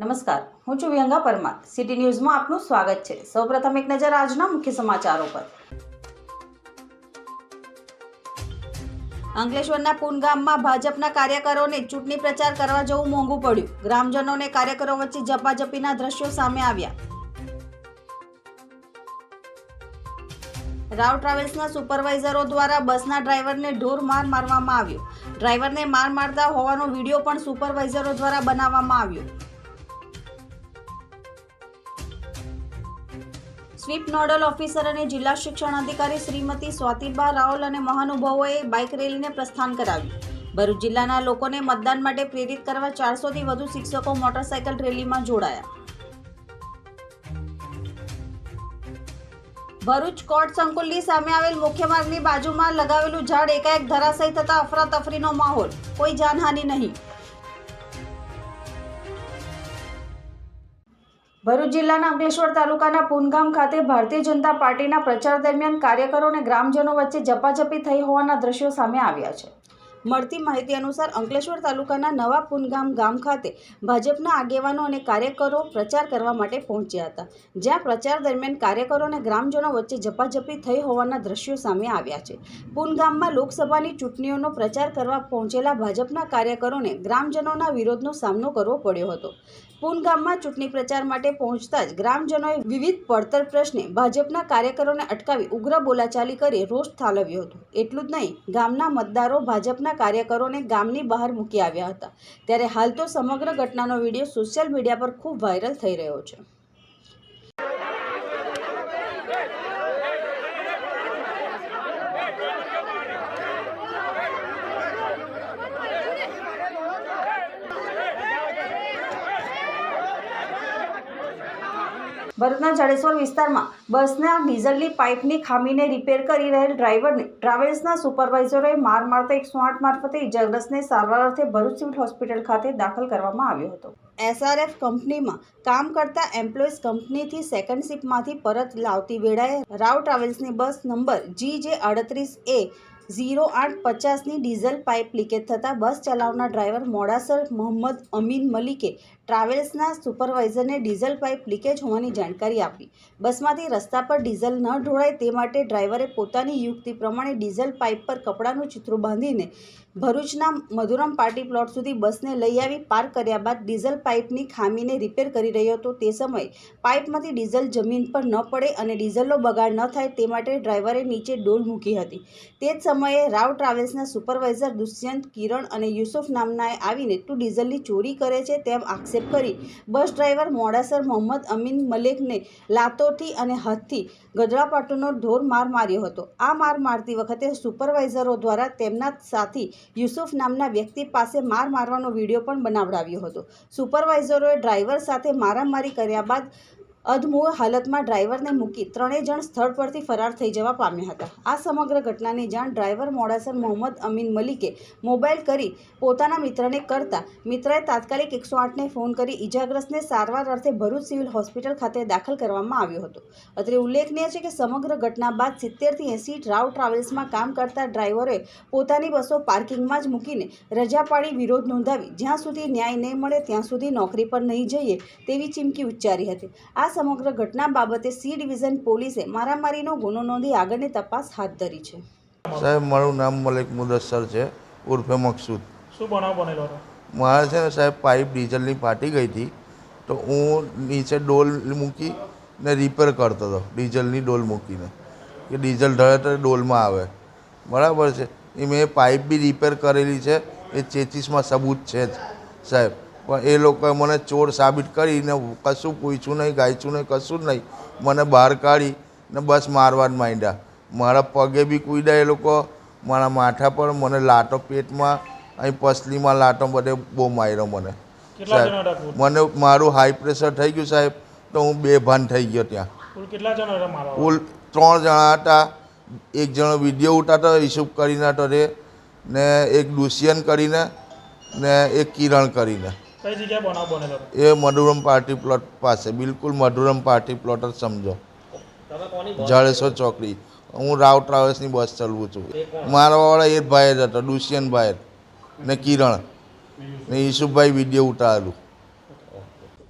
નમસ્કાર, હું છું વિહંગા પરમાર. સિટી ન્યૂઝમાં આપનું સ્વાગત છે. સૌપ્રથમ એક નજર આજના મુખ્ય સમાચારો પર. અંકલેશ્વરના પૂન ગામમાં ભાજપના કાર્યકરોને ચૂંટણી પ્રચાર કરવા જવું મોંઘું પડ્યું. ગ્રામજનોને કાર્યકરો વચ્ચે ઝપાઝપીના દ્રશ્યો સામે આવ્યા. રાવ ટ્રાવેલ્સના સુપરવાઇઝરો દ્વારા બસના ડ્રાઈવરને ઢોર માર મારવામાં આવ્યો. ડ્રાઈવરને માર મારતા હોવાનો વિડીયો પણ સુપરવાઇઝરો દ્વારા બનાવવામાં આવ્યો. સ્વીપ નોડલ ઓફિસર અને જિલ્લા શિક્ષણ અધિકારી શ્રીમતી સ્વાતિબા રાવલ અને મહાનુભાવોએ બાઇક રેલીને પ્રસ્થાન કરાવ્યું. ભરૂચ જિલ્લાના લોકોને મતદાન માટે પ્રેરિત કરવા 400થી વધુ શિક્ષકો મોટરસાયકલ રેલીમાં જોડાયા. ભરૂચ કોર્ટ સંકુલની સામે આવેલ મુખ્ય માર્ગની બાજુમાં લગાવેલું ઝાડ એકાએક ધરાશયી થતા અફરાતફરીનો માહોલ. કોઈ જાનહાનિ નહીં. ભરૂચ જિલ્લાના અંકલેશ્વર તાલુકાના પૂનગામ ખાતે ભારતીય જનતા પાર્ટીના પ્રચાર દરમિયાન કાર્યકરો અને ગ્રામજનો વચ્ચે ઝપાઝપી થઈ હોવાના દ્રશ્યો સામે આવ્યા છે. મળતી માહિતી અનુસાર અંકલેશ્વર તાલુકાના નવા પૂનગામ ગામ ખાતે ભાજપના આગેવાનો અને કાર્યકરો પ્રચાર કરવા માટે પહોંચ્યા હતા, જ્યાં પ્રચાર દરમિયાન કાર્યકરો અને ગ્રામજનો વચ્ચે ઝપાઝપી થઈ હોવાના દ્રશ્યો સામે આવ્યા છે. પૂનગામમાં લોકસભાની ચૂંટણીઓનો પ્રચાર કરવા પહોંચેલા ભાજપના કાર્યકરોને ગ્રામજનોના વિરોધનો સામનો કરવો પડ્યો હતો. પૂનગામમાં ચૂંટણી પ્રચાર માટે પહોંચતા જ ગ્રામજનોએ વિવિધ પડતર પ્રશ્ને ભાજપના કાર્યકરોને અટકાવી ઉગ્ર બોલાચાલી કરી રોષ ઠાલવ્યો હતો. એટલું જ નહીં, ગામના મતદારો ભાજપના કાર્યકરોને ગામની બહાર મૂકી આવ્યા હતા. ત્યારે હાલ તો સમગ્ર ઘટનાનો વિડીયો સોશિયલ મીડિયા પર ખૂબ વાયરલ થઈ રહ્યો છે. ભરૂચના જડેશ્વર વિસ્તારમાં બસના ડીઝલની પાઇપની ખામીને રિપેર કરી રહેલ ડ્રાઈવરને ટ્રાવેલ્સના સુપરવાઇઝરોએ માર મારતા 108 મારફતે ઇજાગ્રસ્તને સારવાર અર્થે ભરૂચ સિવિલ હોસ્પિટલ ખાતે દાખલ કરવામાં આવ્યો હતો. SRF કંપનીમાં કામ કરતા એમ્પ્લોઈઝ કંપનીથી સેકન્ડ શિપમાંથી પરત લાવતી વેળાએ રાવ ટ્રાવેલ્સની બસ નંબર GJ38A 0850ની ડીઝલ પાઇપ લીકેજ થતાં બસ ચલાવનાર ડ્રાઈવર મોડાસર મોહમ્મદ અમીન મલિકે ટ્રાવેલ્સના સુપરવાઇઝરને ડીઝલ પાઇપ લીકેજ હોવાની જાણકારી આપી. બસમાંથી રસ્તા પર ડીઝલ ન ઢોળાય તે માટે ડ્રાઈવરે પોતાની યુક્તિ પ્રમાણે ડીઝલ પાઇપ પર કપડાનું ચિત્રું બાંધીને ભરૂચના મધુરમ પાર્ટી પ્લોટ સુધી બસને લઈ આવી પાર્ક કર્યા બાદ ડીઝલ પાઇપની ખામીને રિપેર કરી રહ્યો હતો. તે સમયે પાઇપમાંથી ડીઝલ જમીન પર ન પડે અને ડીઝલનો બગાડ ન થાય તે માટે ડ્રાઈવરે નીચે ડોલ મૂકી હતી. તે જ સમયે રાવ ટ્રાવેલ્સના સુપરવાઇઝર દુષ્યંત, કિરણ અને યુસુફ નામનાએ આવીને તું ડીઝલની ચોરી કરે છે તેમ આક્ષેપ કરી બસ ડ્રાઈવર મોડાસર મોહમ્મદ અમીન મલેકને લાતોથી અને હાથથી ગદડાપાટુનો ઢોર માર માર્યો હતો. આ માર મારતી વખતે સુપરવાઇઝરો દ્વારા તેમના સાથી યુસુફ નામના વ્યક્તિ પાસે માર મારવાનો વિડીયો પણ બનાવડાવ્યો હતો. સુપરવાઇઝરોએ ડ્રાઈવર સાથે મારામારી કર્યા બાદ અધમુએ હાલતમાં ડ્રાઈવરને મૂકી ત્રણેય જણ સ્થળ પરથી ફરાર થઈ જવા પામ્યા હતા. આ સમગ્ર ઘટનાની જાણ ડ્રાઈવર મોડાસર મોહમ્મદ અમીન મલિકે મોબાઈલ કરી પોતાના મિત્રને કરતા મિત્રએ તાત્કાલિક 108ને ફોન કરી ઇજાગ્રસ્તને સારવાર અર્થે ભરૂચ સિવિલ હોસ્પિટલ ખાતે દાખલ કરવામાં આવ્યો હતો. અત્રે ઉલ્લેખનીય છે કે સમગ્ર ઘટના બાદ 70થી 80 રાવ ટ્રાવેલ્સમાં કામ કરતા ડ્રાઈવરોએ પોતાની બસો પાર્કિંગમાં જ મૂકીને રજા પાડી વિરોધ નોંધાવી જ્યાં સુધી ન્યાય નહીં મળે ત્યાં સુધી નોકરી પર નહીં જઈએ તેવી ચીમકી ઉચ્ચારી હતી. આ સમગ્ર ઘટના બાબતે સી ડિવિઝન પોલીસે મારામારીનો ગુનો નોંધી આગળની તપાસ હાથ ધરી છે. સાહેબ, મારું નામ મલિક મુદસ્સર છે, ઉર્ફે મકસૂદ. શું બનાવ બનેલો હતો? મારે છે ને સાહેબ, પાઇપ ડીઝલની ફાટી ગઈ હતી તો હું નીચે ડોલ મૂકી ને રિપેર કરતો હતો. ડીઝલની ડોલ મૂકીને કે ડીઝલ ઢળે તો ડોલમાં આવે, બરાબર છે. એ મેં પાઇપ બી રિપેર કરેલી છે, એ ચેચીસમાં સબૂત છે જ સાહેબ. પણ એ લોકોએ મને ચોર સાબિત કરીને કશું પૂછ્યું નહીં, ગાયચું નહીં, કશું જ નહીં. મને બહાર કાઢી ને બસ મારવા જ માંડ્યા. મારા પગે બી કૂદ્યા એ લોકો, મારા માથા પર, મને લાટો પેટમાં, અહીં પસલીમાં લાટો બધે બહુ માર્યો મને સાહેબ. મને મારું હાઈ પ્રેશર થઈ ગયું સાહેબ, તો હું બેભાન થઈ ગયો ત્યાં. કેટલા જણા હતા? કુલ 3 જણા હતા. એક જણો વિડીયો ઉતારતો યુસુફ કરીને હતો રે, ને એક દુષ્યંત કરીને ને એક કિરણ કરીને. કઈ જગ્યાએ બનાવ બનેલો? એ મધુરમ પાર્ટી પ્લોટ પાસે, બિલકુલ મધુરમ પાર્ટી પ્લોટ જ સમજો, જડેશ્વર ચોકડી. હું રાવ ટ્રાવેલ્સની બસ ચલાવું છું. મારા વાળા એ ભાઈ જ હતો, દુષ્યંતભાઈ ને કિરણ ને યુસુફભાઈ વિડીયો ઉતારેલું.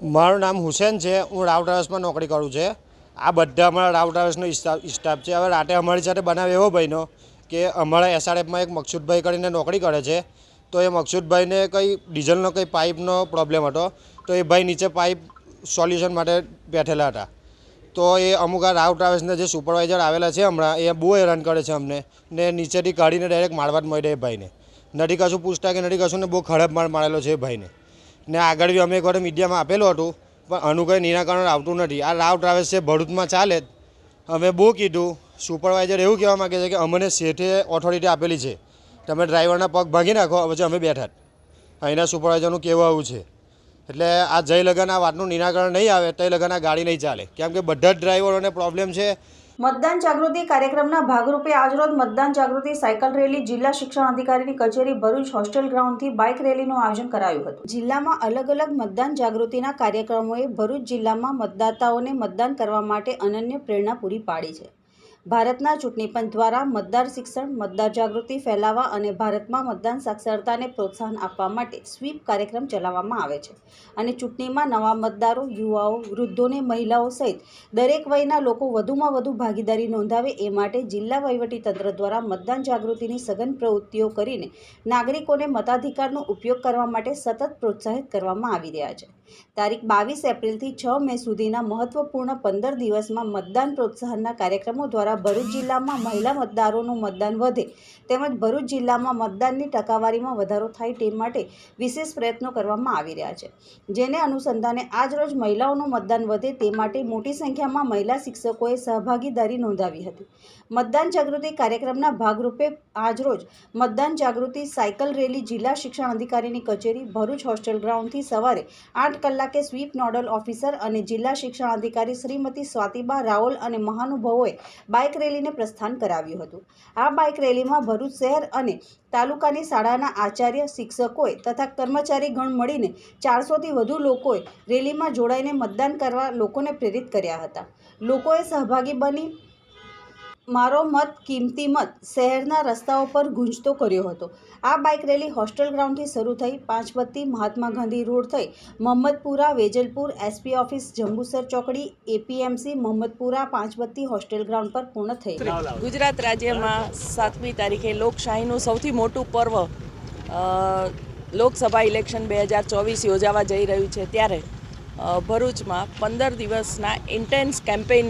મારું નામ હુસેન છે. હું રાવ ટ્રાવેલ્સમાં નોકરી કરું છું. આ બધા અમારા રાવ ટ્રાવેલ્સનો સ્ટાફ છે. હવે રાતે અમારી સાથે બનાવ એવો ભાઈનો કે અમારા એસઆરએફમાં એક મકસૂદભાઈ કરીને નોકરી કરે છે. તો એ મકસૂદભાઈને કંઈ ડીઝલનો કંઈ પાઇપનો પ્રોબ્લેમ હતો. તો એ ભાઈ નીચે પાઇપ સોલ્યુશન માટે બેઠેલા હતા. તો એ અમુક આ રાવ ટ્રાવેલ્સના જે સુપરવાઇઝર આવેલા છે હમણાં, એ બહુ હેરાન કરે છે અમને. ને નીચેથી કાઢીને ડાયરેક્ટ મારવા જ મળે એ ભાઈને. નથી કશું પૂછતા કે નથી કશું, ને બહુ ખરાબ માર મારેલો છે એ ભાઈને. ને આગળ બી અમે એક વાર મીડિયામાં આપેલું હતું, પણ આનું કંઈ નિરાકરણ આવતું નથી. આ રાવ ટ્રાવેલ્સ છે, ભરૂચમાં ચાલે જ. અમે બહુ કીધું. સુપરવાઇઝર એવું કહેવા માગે છે કે અમને શેઠે ઓથોરિટી આપેલી છે, તમે ડ્રાઈવરના પગ ભાગી નાખો, પછી અમે બેઠા જ. અહીંના સુપરવાઇઝરનું કહેવું આવું છે. એટલે આ જય લગન આ વાતનું નિરાકરણ નહીં આવે તો લગન આ ગાડી નહીં ચાલે, કેમ કે બધા જ ડ્રાઈવરોને પ્રોબ્લેમ છે. મતદાન જાગૃતિ કાર્યક્રમના ભાગરૂપે આજરોજ મતદાન જાગૃતિ સાયકલ રેલી જિલ્લા શિક્ષણ અધિકારીની કચેરી ભરૂચ હોસ્ટેલ ગ્રાઉન્ડથી બાઇક રેલીનું આયોજન કરાયું હતું. જિલ્લામાં અલગ અલગ મતદાન જાગૃતિના કાર્યક્રમોએ ભરૂચ જિલ્લામાં મતદાતાઓને મતદાન કરવા માટે અનન્ય પ્રેરણા પૂરી પાડી છે. ભારતના ચૂંટણી પંચ દ્વારા મતદાર શિક્ષણ, મતદાર જાગૃતિ ફેલાવવા અને ભારતમાં મતદાન સાક્ષરતાને પ્રોત્સાહન આપવા માટે સ્વીપ કાર્યક્રમ ચલાવવામાં આવે છે અને ચૂંટણીમાં નવા મતદારો, યુવાઓ, વૃદ્ધોને, મહિલાઓ સહિત દરેક વયના લોકો વધુમાં વધુ ભાગીદારી નોંધાવે એ માટે જિલ્લા વહીવટીતંત્ર દ્વારા મતદાન જાગૃતિની સઘન પ્રવૃત્તિઓ કરીને નાગરિકોને મતાધિકારનો ઉપયોગ કરવા માટે સતત પ્રોત્સાહિત કરવામાં આવી રહ્યા છે. તારીખ 22 એપ્રિલથી 6 મે સુધીના મહત્વપૂર્ણ 15 દિવસમાં મતદાન પ્રોત્સાહનના કાર્યક્રમો દ્વારા ભરૂચ જિલ્લામાં મહિલા મતદારોનું મતદાન વધે તેમજ ભરૂચ જિલ્લામાં મતદાનની ટકાવારીમાં વધારો થાય તે માટે વિશેષ પ્રયત્નો કરવામાં આવી રહ્યા છે. જેને અનુસંધાને આજરોજ મહિલાઓનું મતદાન વધે તે માટે મોટી સંખ્યામાં મહિલા શિક્ષકોએ સહભાગીદારી નોંધાવી હતી. મતદાન જાગૃતિ કાર્યક્રમના ભાગરૂપે આજરોજ મતદાન જાગૃતિ સાયકલ રેલી જિલ્લા શિક્ષણ અધિકારીની કચેરી ભરૂચ હોસ્ટેલ ગ્રાઉન્ડથી સવારે 8 કલાકે સ્વીપ નોડલ ઓફિસર અને જિલ્લા શિક્ષણ અધિકારી શ્રીમતી સ્વાતિબા રાઓલ અને મહાનુભાવોએ બાઇક રેલીને પ્રસ્થાન કરાવ્યું હતું. આ બાઇક રેલીમાં ભરૂચ શહેર અને તાલુકાની શાળાના આચાર્ય, શિક્ષકોએ તથા કર્મચારી ગણ મળીને 400થી વધુ લોકોએ રેલીમાં જોડાઈને મતદાન કરવા લોકોને પ્રેરિત કર્યા હતા. લોકોએ સહભાગી બની મારો મત કિંમતી મત શહેરના રસ્તાઓ પર ગુંજતો કર્યો હતો. આ બાઇક રેલી હોસ્ટેલ ગ્રાઉન્ડથી શરૂ થઈ પાંચબત્તી, મહાત્મા ગાંધી રોડ થઈ મોહમ્મદપુરા, વેજલપુર, એસપી ઓફિસ, જંબુસર ચોકડી, APMC, Mohammadpura, Panchbatti hostel ground પર પૂર્ણ થઈ. ગુજરાત રાજ્યમાં 7મી તારીખે લોકશાહીનું સૌથી મોટું પર્વ લોકસભા ઇલેક્શન 2024 યોજાવા જઈ રહ્યું છે, ત્યારે ભરૂચમાં 15 દિવસના ઇન્ટેન્સ કેમ્પેઇન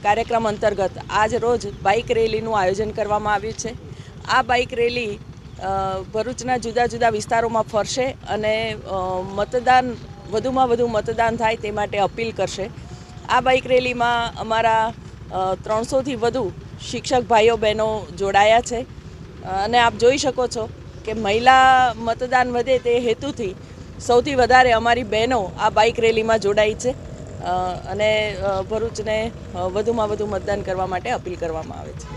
કાર્યક્રમ અંતર્ગત આજ રોજ બાઇક રેલીનું આયોજન કરવામાં આવ્યું છે. આ બાઇક રેલી ભરૂચના જુદા જુદા વિસ્તારોમાં ફરશે અને મતદાન વધુમાં વધુ મતદાન થાય તે માટે અપીલ કરશે. આ બાઇક રેલીમાં અમારા 300થી વધુ શિક્ષક ભાઈઓ બહેનો જોડાયા છે અને આપ જોઈ શકો છો કે મહિલા મતદાન વધે તે હેતુથી સૌથી વધારે અમારી બહેનો આ બાઇક રેલીમાં જોડાઈ છે અને ભરૂચને વધુમાં વધુ મતદાન કરવા માટે અપીલ કરવામાં આવે છે.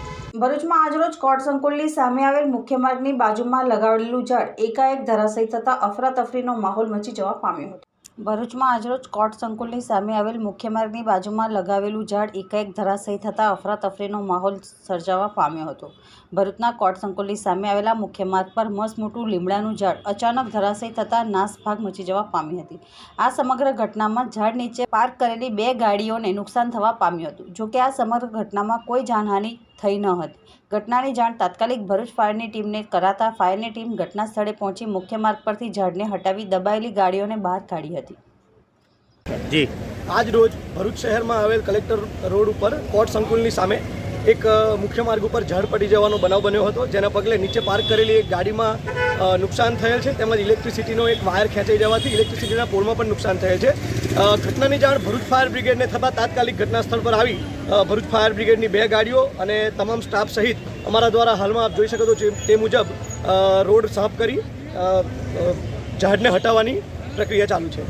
ભરૂચમાં આજરોજ કોર્ટ સંકુલની સામે આવેલ મુખ્ય માર્ગની બાજુમાં લગાવેલું ઝાડ એકાએક ધરાશયી થતાં અફરાતફરીનો માહોલ મચી જવા પામ્યો હતો. ભરૂચમાં આજરોજ કોર્ટ સંકુલની સામે આવેલ મુખ્ય માર્ગની બાજુમાં લગાવેલું ઝાડ એકાએક ધરાશયી થતાં અફરાતફરીનો માહોલ સર્જાવા પામ્યો હતો. ભરૂચના કોર્ટ સંકુલની સામે આવેલા મુખ્ય માર્ગ પર મસ્ત મોટું લીમડાનું ઝાડ અચાનક ધરાશયી થતાં નાસભાગ મચી જવા પામી હતી. આ સમગ્ર ઘટનામાં ઝાડ નીચે પાર્ક કરેલી 2 ગાડીઓને નુકસાન થવા પામ્યું હતું. જોકે આ સમગ્ર ઘટનામાં કોઈ જાનહાનિ થઈ ન હતી. ઘટનાની જાણ તાત્કાલિક ભરૂચ ફાયરની ટીમને કરાતા ફાયરની ટીમ ઘટના સ્થળે પહોંચી મુખ્ય માર્ગ પરથી ઝાડને હટાવી દબાયેલી ગાડીઓને બહાર કાઢી હતી. જી આજ રોજ ભરૂચ શહેરમાં આવેલ કલેક્ટર રોડ ઉપર કોર્ટ સંકુલની સામે એક મુખ્ય માર્ગ ઉપર ઝાડ પડી જવાનો બનાવ બન્યો હતો, જેના પગલે નીચે પાર્ક કરેલી એક ગાડીમાં નુકસાન થયેલ છે, તેમજ ઇલેક્ટ્રિસિટીનો એક વાયર ખેંચાઈ જવાથી ઇલેક્ટ્રિસિટીના પોલમાં પણ નુકસાન થયેલ છે. ઘટનાની જાણ ભરૂચ ફાયર બ્રિગેડને થતાં તાત્કાલિક ઘટના સ્થળ પર આવી ભરૂચ ફાયર બ્રિગેડની 2 ગાડીઓ અને તમામ સ્ટાફ સહિત અમારા દ્વારા હાલમાં આપ જોઈ શકો છો તે મુજબ રોડ સાફ કરી ઝાડને હટાવવાની પ્રક્રિયા ચાલુ છે.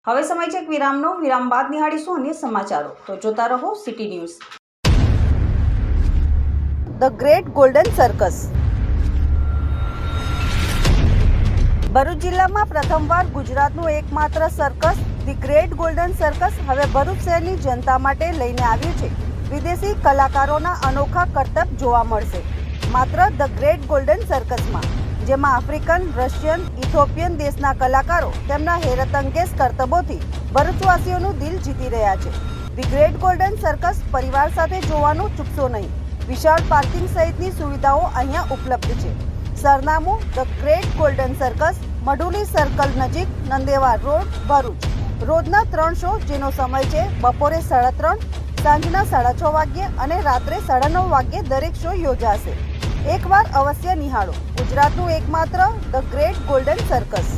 હવે સમય છે એક વિરામનો. વિરામ બાદ નિહાળીશું અન્ય સમાચારો. તો જોતા રહો city news. The great golden circus. Bharuch જિલ્લામાં પ્રથમવાર ગુજરાતનું એકમાત્ર circus the great golden circus હવે ભરૂચ શહેરની જનતા માટે લઈને આવ્યું છે. વિદેશી કલાકારોના અનોખા કરતબ જોવા મળશે માત્ર ધ ગ્રેટ ગોલ્ડન સર્કસમાં, જેમાં આફ્રિકન, રશિયન, ઇથોપિયન દેશના કલાકારો તેમના હેરતઅંગેજ કરતબોથી ભરૂચવાસીઓનું દિલ જીતી રહ્યા છે. ધી ગ્રેટ ગોલ્ડન સર્કસ પરિવાર સાથે જોવાનું ચૂકશો નહીં. વિશાળ પાર્કિંગ સહિતની સુવિધાઓ અહીંયા ઉપલબ્ધ છે. સરનામું the great golden circus, મઢુલી circle નજીક, નંદેવા રોડ, ભરૂચ. રોજના 3 શો, જેનો સમય છે બપોરે 3:30, સાંજના 6:30 વાગ્યે અને રાત્રે 9:30 વાગ્યે દરેક શો યોજાશે. એકવાર અવશ્ય નિહાળો ગુજરાતનું એકમાત્ર the great golden circus.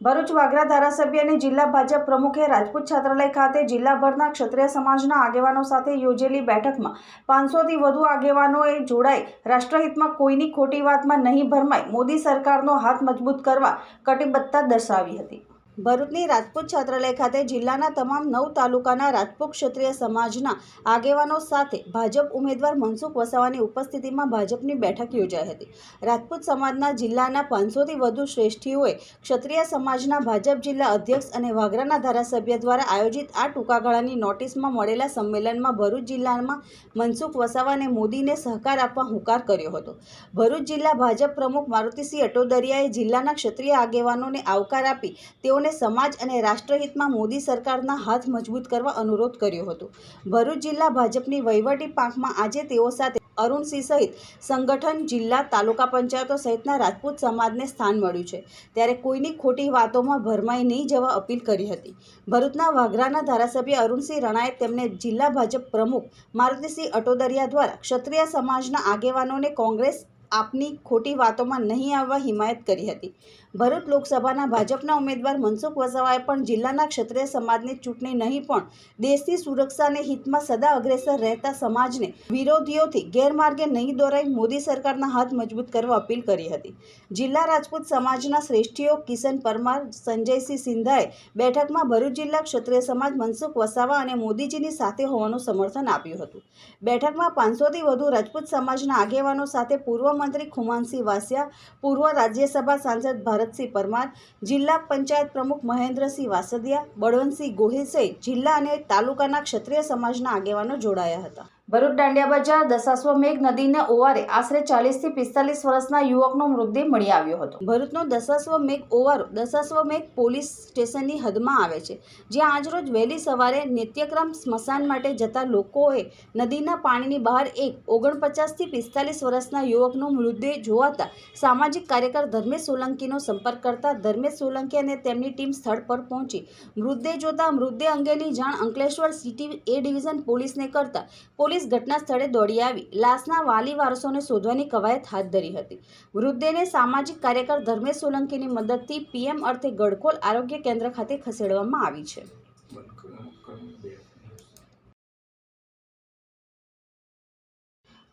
Bharuch Vagra ધારાસભ્ય અને જિલ્લા ભાજપ પ્રમુખે રાજપૂત છાત્રાલય ખાતે જિલ્લાભરના ક્ષત્રિય સમાજના આગેવાનો સાથે યોજેલી બેઠકમાં 500થી વધુ આગેવાનોએ જોડાઈ રાષ્ટ્રહિતમાં કોઈની ખોટી વાતમાં નહીં ભરમાય મોદી સરકારનો હાથ મજબૂત કરવા કટિબદ્ધતા દર્શાવી હતી. ભરૂચની રાજપૂત છાત્રાલય ખાતે જિલ્લાના તમામ 9 તાલુકાના રાજપૂત ક્ષત્રિય સમાજના આગેવાનો સાથે ભાજપ ઉમેદવાર મનસુખ વસાવાની ઉપસ્થિતિમાં ભાજપની બેઠક યોજાઈ હતી. રાજપૂત સમાજના જિલ્લાના 500થી વધુ શ્રેષ્ઠીઓએ ક્ષત્રિય સમાજના ભાજપ જિલ્લા અધ્યક્ષ અને વાગરાના ધારાસભ્ય દ્વારા આયોજિત આ ટૂંકા ગાળાની નોટિસમાં મળેલા સંમેલનમાં ભરૂચ જિલ્લામાં મનસુખ વસાવાને મોદીને સહકાર આપવા હુંકાર કર્યો હતો. ભરૂચ જિલ્લા ભાજપ પ્રમુખ મારુતિસિંહ અટોદરિયાએ જિલ્લાના ક્ષત્રિય આગેવાનોને આવકાર આપી તેઓને સમાજ અને રાષ્ટ્રહિતમાં મોદી સરકારના હાથ મજબૂત કરવા અનુરોધ કર્યો હતો. ભરૂચ જિલ્લા ભાજપની વહીવટી પાંખમાં આજે તેઓ સાથે અરુણસિંહ સહિત સંગઠન, જિલ્લા, તાલુકા પંચાયતો સહિતના રાજપૂત સમાજને સ્થાન મળ્યું છે, ત્યારે કોઈની ખોટી વાતોમાં ભરમાઈ નહીં જવા અપીલ કરી હતી. ભરૂચના વાગરાના ધારાસભ્ય અરુણસિંહ રણાએ તેમને જિલ્લા ભાજપ પ્રમુખ મારુતિસિંહ અટોદરિયા દ્વારા ક્ષત્રિય સમાજના આગેવાનોને કોંગ્રેસ આપની ખોટી વાતોમાં નહીં આવવા હિમાયત કરી હતી. ભરૂચ લોકસભાના ભાજપના ઉમેદવાર મનસુખ વસાવાએ પણ જિલ્લાના ક્ષત્રિય સમાજની ચૂંટણી નહીં પણ દેશની સુરક્ષાને હિતમાં સદા અગ્રેસર રહેતા સમાજને વિરોધીઓથી ગેરમાર્ગે નહીં દોરાઈ મોદી સરકારના હાથ મજબૂત કરવા અપીલ કરી હતી. જિલ્લા રાજપૂત સમાજના શ્રેષ્ઠીઓ કિશન પરમાર, સંજયસિંહ સિંધાએ બેઠકમાં ભરૂચ જિલ્લા ક્ષત્રિય સમાજ મનસુખ વસાવા અને મોદીજીની સાથે હોવાનું સમર્થન આપ્યું હતું. બેઠકમાં 500થી વધુ રાજપૂત સમાજના આગેવાનો સાથે પૂર્વ મંત્રી ખુમાનસિંહ વાસિયા, પૂર્વ રાજ્યસભા સાંસદ ભરતસિંહ પરમાર, જિલ્લા પંચાયત પ્રમુખ મહેન્દ્રસિંહ વાસદિયા, બળવંતસિંહ ગોહિલ સહિત જિલ્લા અને તાલુકાના ક્ષત્રિય સમાજના આગેવાનો જોડાયા હતા. ભરૂચ દાંડિયા બજાર દશાશ્વમેઘ નદીના ઓવારે આશરે 40થી 45 વર્ષના યુવકનો મૃતદેહ મળી આવ્યો હતો. ભરૂચનો દશાશ્વમેઘ ઓવારો દશાશ્વમેઘ પોલીસ સ્ટેશનની હદમાં આવે છે, જ્યાં આજરોજ વહેલી સવારે નિત્યક્રમ સ્મશાન માટે જતા લોકોએ નદીના પાણીની બહાર એક 49થી 45 વર્ષના યુવકનો મૃતદેહ જોવાતા સામાજિક કાર્યકર ધર્મેશ સોલંકીનો સંપર્ક કરતા ધર્મેશ સોલંકી અને તેમની ટીમ સ્થળ પર પહોંચી મૃતદેહ જોતા મૃતદેહ અંગેની જાણ અંકલેશ્વર સિટી એ ડિવિઝન પોલીસને કરતા પોલીસ ઘટના સ્થળે દોડી આવી લાશના વાલી વારસોને શોધવાની કવાયત હાથ ધરી હતી. મૃતદેહને સામાજિક કાર્યકર ધર્મેશ સોલંકીની મદદથી પીએમ અર્થે ગડખોલ આરોગ્ય કેન્દ્ર ખાતે ખસેડવામાં આવી છે.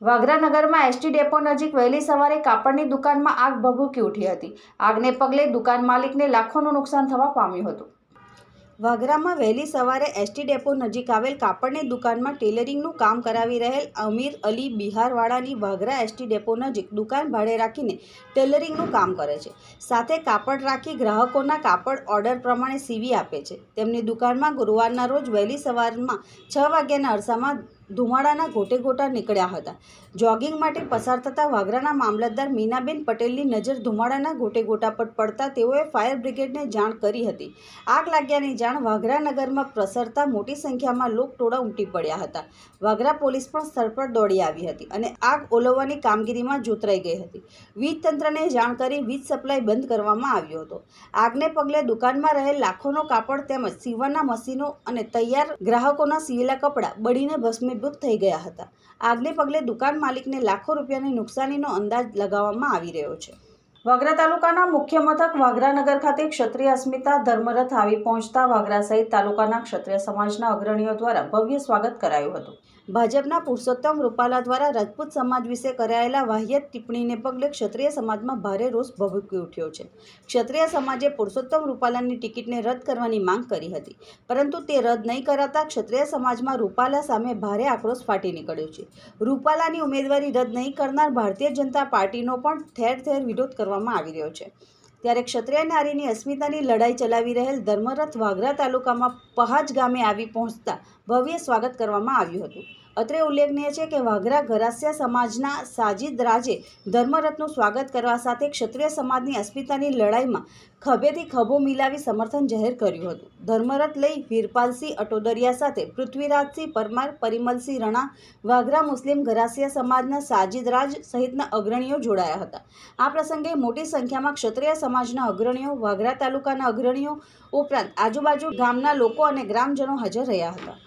વાગરા નગરમાં એસટી ડેપો નજીક વહેલી સવારે કાપડની દુકાનમાં આગ ભભૂકી ઉઠી હતી. આગને પગલે દુકાન માલિકને લાખોનું નુકસાન થવા પામ્યું હતું. વાગરામાં વહેલી સવારે એસટી ડેપો નજીક આવેલ કાપડની દુકાનમાં ટેલરિંગનું કામ કરાવી રહેલ અમીર અલી બિહારવાડાની વાગરા એસટી ડેપો નજીક દુકાન ભાડે રાખીને ટેલરિંગનું કામ કરે છે. સાથે કાપડ રાખી ગ્રાહકોના કાપડ ઓર્ડર પ્રમાણે સીવી આપે છે. તેમની દુકાનમાં ગુરુવારના રોજ વહેલી સવારમાં 6 વાગ્યાના અરસામાં ધુમાડાના ગોટે ગોટા નીકળ્યા હતા. જોગિંગ માટે પસાર થતા વાગરાના મામલતદાર મીનાબેન પટેલની નજર ધુમાડાના ગોટે ગોટા પર પડતા તેઓએ ફાયર બ્રિગેડને જાણ કરી હતી. આગ લાગ્યાની જાણ વાગરા નગરમાં પ્રસરતા મોટી સંખ્યામાં લોકટોળા ઉમટી પડ્યા હતા. વાગરા પોલીસ પણ સ્થળ પર દોડી આવી હતી અને આગ ઓલવવાની કામગીરીમાં જોતરાઈ ગઈ હતી. વીજ તંત્રને જાણ કરી વીજ સપ્લાય બંધ કરવામાં આવ્યો હતો. આગને પગલે દુકાનમાં રહેલ લાખોનો કાપડ તેમજ સીવણના મશીનો અને તૈયાર ગ્રાહકોના સીવેલા કપડાં બળીને ભસ્મીભૂત થઈ ગયા હતા. આગને પગલે દુકાન માલિકને લાખો રૂપિયાની નુકસાનીનો અંદાજ લગાવવામાં આવી રહ્યો છે. વાગરા તાલુકાના મુખ્ય મથક વાગરાનગર ખાતે ક્ષત્રિય અસ્મિતા ધર્મરથ આવી પહોંચતા વાગરા સહિત તાલુકાના ક્ષત્રિય સમાજના અગ્રણીઓ દ્વારા ભવ્ય સ્વાગત કરાયું હતું. ભાજપના પુરુષોત્તમ રૂપાલા દ્વારા રાજપૂત સમાજ વિશે કરાયેલા વાહિયાત ટિપ્પણીને પગલે ક્ષત્રિય સમાજમાં ભારે રોષ ભભૂકી ઉઠ્યો છે. ક્ષત્રિય સમાજે પુરુષોત્તમ રૂપાલાની ટિકિટને રદ કરવાની માંગ કરી હતી, પરંતુ તે રદ નહીં કરાતા ક્ષત્રિય સમાજમાં રૂપાલા સામે ભારે આક્રોશ ફાટી નીકળ્યો છે. રૂપાલાની ઉમેદવારી રદ નહીં કરનાર ભારતીય જનતા પાર્ટીનો પણ ઠેર ઠેર વિરોધ કરવામાં આવી રહ્યો છે. ત્યારે ક્ષત્રિય નારીની અસ્મિતાની લડાઈ ચલાવી રહેલ ધર્મરથ વાગરા તાલુકામાં પહાજ ગામે આવી પહોંચતા ભવ્ય સ્વાગત કરવામાં આવ્યું હતું. અત્રે ઉલ્લેખનીય છે કે વાગરા ગરાસિયા સમાજના સાજિદ રાજે ધર્મરથનું સ્વાગત કરવા સાથે ક્ષત્રિય સમાજની અસ્મિતાની લડાઈમાં ખભેથી ખભો મિલાવી સમર્થન જાહેર કર્યું હતું. ધર્મરથ લઈ વીરપાલસિંહ અટોદરિયા સાથે પૃથ્વીરાજસિંહ પરમાર, પરિમલસિંહ રણા, વાગરા મુસ્લિમ ગરાસિયા સમાજના સાજિદ રાજ સહિતના અગ્રણીઓ જોડાયા હતા. આ પ્રસંગે મોટી સંખ્યામાં ક્ષત્રિય સમાજના અગ્રણીઓ, વાગરા તાલુકાના અગ્રણીઓ ઉપરાંત આજુબાજુ ગામના લોકો અને ગ્રામજનો હાજર રહ્યા હતા.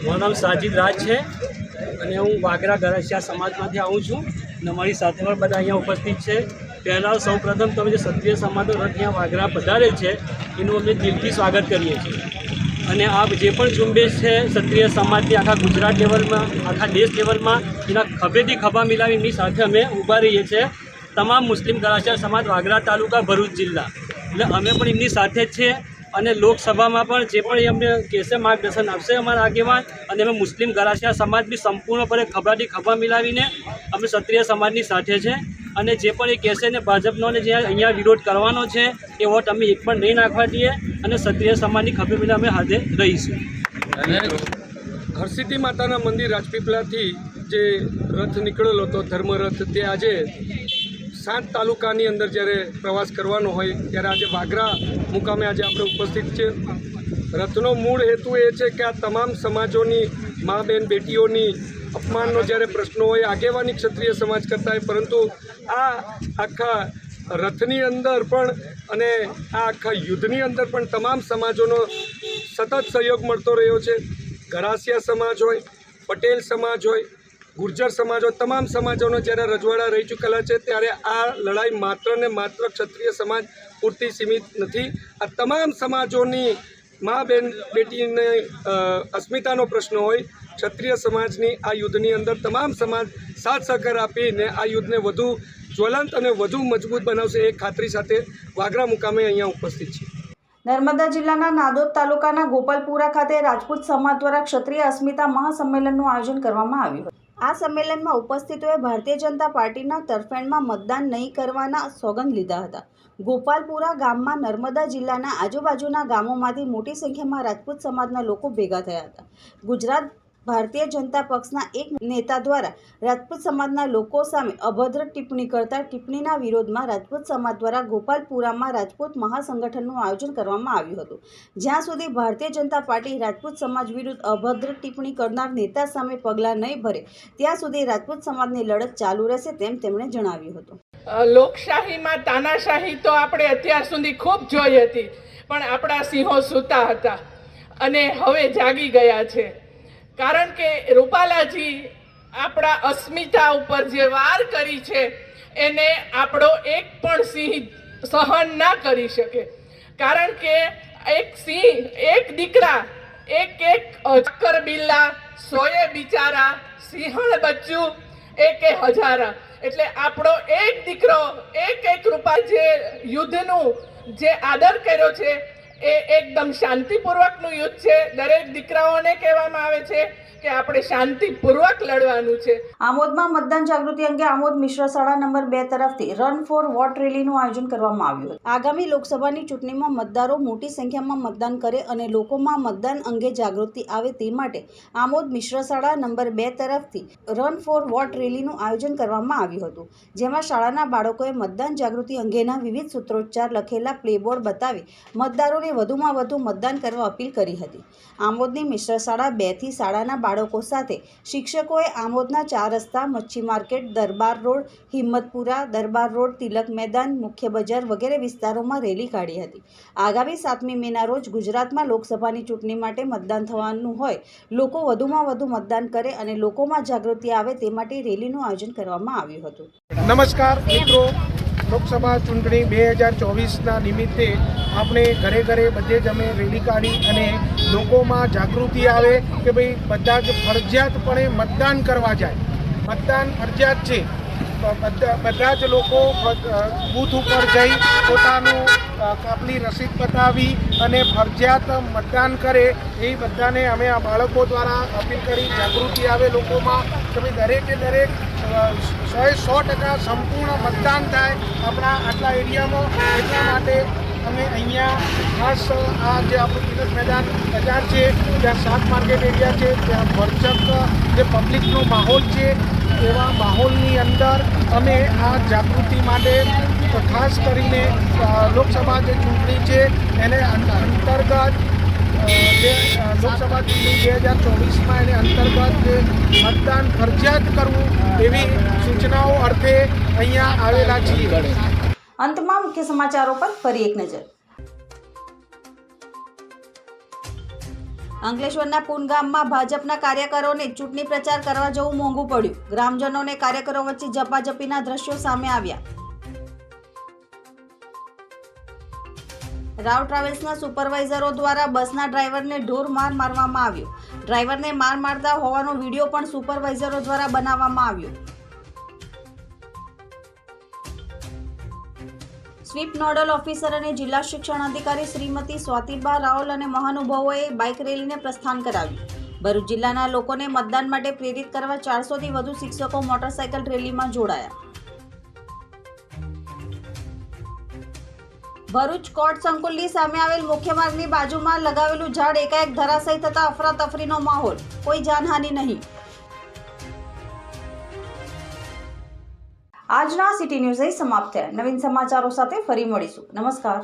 મારું નામ સાજિદ રાજ છે અને હું વાગરા ગરાસિયા સમાજમાંથી આવું છું અને મારી સાથે પણ બધા અહીંયા ઉપસ્થિત છે. પહેલાં સૌપ્રથમ તમે જે ક્ષત્રિય સમાજનો રથ અહીંયા વાગરા પધારે છે એનું અમે દિલથી સ્વાગત કરીએ છીએ. અને આ જે પણ ઝુંબેશ છે ક્ષત્રિય સમાજની આખા ગુજરાત લેવલમાં, આખા દેશ લેવલમાં એના ખભેથી ખભા મિલાવી એમની સાથે અમે ઊભા રહીએ છીએ. તમામ મુસ્લિમ ગરાસિયા સમાજ વાગરા તાલુકા, ભરૂચ જિલ્લા, એટલે અમે પણ એમની સાથે જ છીએ. અને લોકસભામાં પણ જે પણ અમને કહેશે માર્ગદર્શન આપશે અમારા આગેવાન, અને અમે મુસ્લિમ ગરાસિયા સમાજ બી સંપૂર્ણપણે ખભાથી ખભા મિલાવીને અમે ક્ષત્રિય સમાજની સાથે છે. અને જે પણ એ કહેશે ને ભાજપનો ને જે અહીંયા વિરોધ કરવાનો છે એ વોટ અમે એક પણ નહીં નાખવા દઈએ અને ક્ષત્રિય સમાજની ખભે મિલા અમે હાથે રહીશું. હરસિદ્ધિ માતાના મંદિર રાજપીપળાથી જે રથ નીકળેલો હતો ધર્મરથ, તે આજે 7 તાલુકાની અંદર જ્યારે પ્રવાસ કરવાનો હોય ત્યારે આજે વાગરા મુકામે આજે આપણે ઉપસ્થિત છે. રથનો મૂળ હેતુ એ છે કે આ તમામ સમાજોની મા બેન બેટીઓની અપમાનનો જ્યારે પ્રશ્નો હોય આગેવાની ક્ષત્રિય સમાજ કરતા હોય, પરંતુ આ આખા રથની અંદર પણ અને આ આખા યુદ્ધની અંદર પણ તમામ સમાજોનો સતત સહયોગ મળતો રહ્યો છે. ગરાસિયા સમાજ હોય, પટેલ સમાજ હોય, ગુર્જર સમાજો, તમામ સમાજોનો જ્યારે રજવાડા રહી ચૂકેલા છે ત્યારે આ લડાઈ માત્ર ને માત્ર ક્ષત્રિય સમાજ પૂરતી સીમિત નથી. આ તમામ સમાજોની મા બેન બેટીને અસ્મિતાનો પ્રશ્ન હોય. ક્ષત્રિય સમાજની આ યુદ્ધની અંદર તમામ સમાજ સાથ સહકાર આપીને આ યુદ્ધને વધુ જ્વલંત અને વધુ મજબૂત બનાવશે એ ખાતરી સાથે વાગરા મુકામે અહીંયા ઉપસ્થિત છે. નર્મદા જિલ્લાના નાદોદ તાલુકાના ગોપાલપુરા ખાતે રાજપૂત સમાજ દ્વારા ક્ષત્રિય અસ્મિતા મહાસંમેલનનું આયોજન કરવામાં આવ્યું હતું. આ સંમેલનમાં ઉપસ્થિતોએ ભારતીય જનતા પાર્ટીના તરફેણમાં મતદાન નહીં કરવાના સોગંદ લીધા હતા. ગોપાલપુરા ગામમાં નર્મદા જિલ્લાના આજુબાજુના ગામોમાંથી મોટી સંખ્યામાં રાજપૂત સમાજના લોકો ભેગા થયા હતા. ગુજરાત ભારતીય જનતા પક્ષના એક નેતા દ્વારા રાજપૂત સમાજના લોકો સામે અભદ્ર ટિપ્પણી કરતા ટિપ્પણીના વિરોધમાં રાજપૂત સમાજ દ્વારા ગોપાલપુરામાં રાજપૂત મહાસંગઠનનું આયોજન કરવામાં આવ્યું હતું. જ્યાં સુધી ભારતીય જનતા પાર્ટી રાજપૂત સમાજ વિરુદ્ધ અભદ્ર ટિપ્પણી કરનાર નેતા સામે પગલાં નહીં ભરે ત્યાં સુધી રાજપૂત સમાજની લડત ચાલુ રહેશે તેમ તેમણે જણાવ્યું હતું. લોકશાહીમાં તાનાશાહી તો આપણે અત્યાર સુધી ખૂબ જોઈ હતી, પણ આપણા સિંહો સૂતા હતા અને હવે જાગી ગયા છે. કારણ કે રૂપાલાજી આપણા અસ્મિતા ઉપર જે વાર કરી છે એને આપણો એક પણ સિંહ સહન ના કરી શકે. કારણ કે એક સિંહ, એક દીકરા, એક અજકર બિલ્લા, સોએ બિચારા, સિંહણ બચ્ચું, એક હજારા, એટલે આપણો એક દીકરો, એક રૂપા જે યુદ્ધનું જે આદર કર્યો છે એ એકદમ શાંતિપૂર્વકનું યુદ્ધ છે. દરેક દીકરાઓને કહેવામાં આવે છે કે આપણે શાંતિપૂર્વક લડવાનું છે. આમોદમાં મતદાન જાગૃતિ અંગે આમોદ મિશ્ર શાળા નંબર 2 તરફથી રન ફોર વોટ રેલીનું આયોજન કરવામાં આવ્યું હતું. આગામી લોકસભાની ચૂંટણીમાં મતદારો મોટી સંખ્યામાં મતદાન કરે અને લોકોમાં મતદાન અંગે જાગૃતિ આવે તે માટે આમોદ મિશ્ર શાળા નંબર 2 તરફથી રન ફોર વોટ રેલીનું આયોજન કરવામાં આવ્યું હતું. જેમાં શાળાના બાળકોએ મતદાન જાગૃતિ અંગેના વિવિધ સૂત્રોચ્ચાર લખેલા પ્લેબોર્ડ બતાવી મતદારોને વધુમાં વધુ મતદાન કરવા અપીલ કરી હતી. આમોદની મિશ્ર શાળા 2 થી શાળાના બાળકો સાથે શિક્ષકોએ આમોદના 4 રસ્તા, મચ્છી માર્કેટ, દરબાર રોડ, હિંમતપુરા, દરબાર રોડ, તિલક મેદાન, મુખ્ય બજાર વગેરે વિસ્તારોમાં રેલી કાઢી હતી. આગામી 7મી મેના રોજ ગુજરાતમાં લોકસભાની ચૂંટણી માટે મતદાન થવાનું હોય, લોકો વધુમાં વધુ મતદાન કરે અને લોકોમાં જાગૃતિ આવે તે માટે રેલીનું આયોજન કરવામાં આવ્યું હતું. નમસ્કાર મિત્રો, લોકસભા ચૂંટણી 2024ના નિમિત્તે આપણે ઘરે ઘરે બધે જ અમે રેલી કાઢી અને લોકોમાં જાગૃતિ આવે કે ભાઈ બધા જ ફરજિયાતપણે મતદાન કરવા જાય. મતદાન ફરજિયાત છે. બધા જ લોકો બૂથ ઉપર જઈ પોતાનું કાપલી રસીદ બતાવી અને ફરજિયાત મતદાન કરે એ બધાને અમે આ બાળકો દ્વારા અપીલ કરી જાગૃતિ આવે લોકોમાં કે ભાઈ દરેકે દરેક 100% સંપૂર્ણ મતદાન થાય આપણા આટલા એરિયામાં. એટલા માટે અમે અહીંયા ખાસ આ જે આપણું તિલક મેદાન બજાર છે ત્યાં શાક માર્કેટ એરિયા છે ત્યાં ભરચક જે પબ્લિકનો માહોલ છે એવા માહોલની અંદર અમે આ જાગૃતિ માટે ખાસ કરીને લોકસભા જે ચૂંટણી છે એને અંતર્ગત જે લોકસભા ચૂંટણી 2024માં એને અંતર્ગત જે મતદાન ફરજિયાત કરવું એવી સૂચનાઓ અર્થે અહીંયા આવેલા છીએ. અંતમાં મુખ્ય સમાચારો પર ફરી એક નજર. અંકલેશ્વરના પૂન ગામમાં ભાજપના કાર્યકરોને ચૂંટણી પ્રચાર કરવા જવું મોંઘું પડ્યું. ગ્રામજનોને કાર્યકરો વચ્ચે ઝપાઝપીના દ્રશ્યો સામે આવ્યા. રાવ ટ્રાવેલ્સના સુપરવાઇઝરો દ્વારા બસના ડ્રાઈવરને ઢોર માર મારવામાં આવ્યો. ડ્રાઈવરને માર મારતા હોવાનો વિડીયો પણ સુપરવાઇઝરો દ્વારા બનાવવામાં આવ્યો. સ્વીપ નોડલ ઓફિસર અને જિલ્લા શિક્ષણ અધિકારી શ્રીમતી સ્વાતિબા રાવલ અને મહાનુભાવોએ બાઇક રેલીને પ્રસ્થાન કરાવ્યું. ભરૂચ જિલ્લાના લોકોને મતદાન માટે પ્રેરિત કરવા 400થી વધુ શિક્ષકો મોટરસાયકલ રેલીમાં જોડાયા. ભરૂચ કોર્ટ સંકુલની સામે આવેલ મુખ્ય માર્ગની બાજુમાં લગાવેલું ઝાડ એકાએક ધરાશયી થતા અફરાતફરીનો માહોલ. કોઈ જાનહાનિ નહીં. આજના સિટી ન્યૂઝ સમાપ્ત થયા. નવીન સમાચારો સાથે ફરી મળીશું. નમસ્કાર.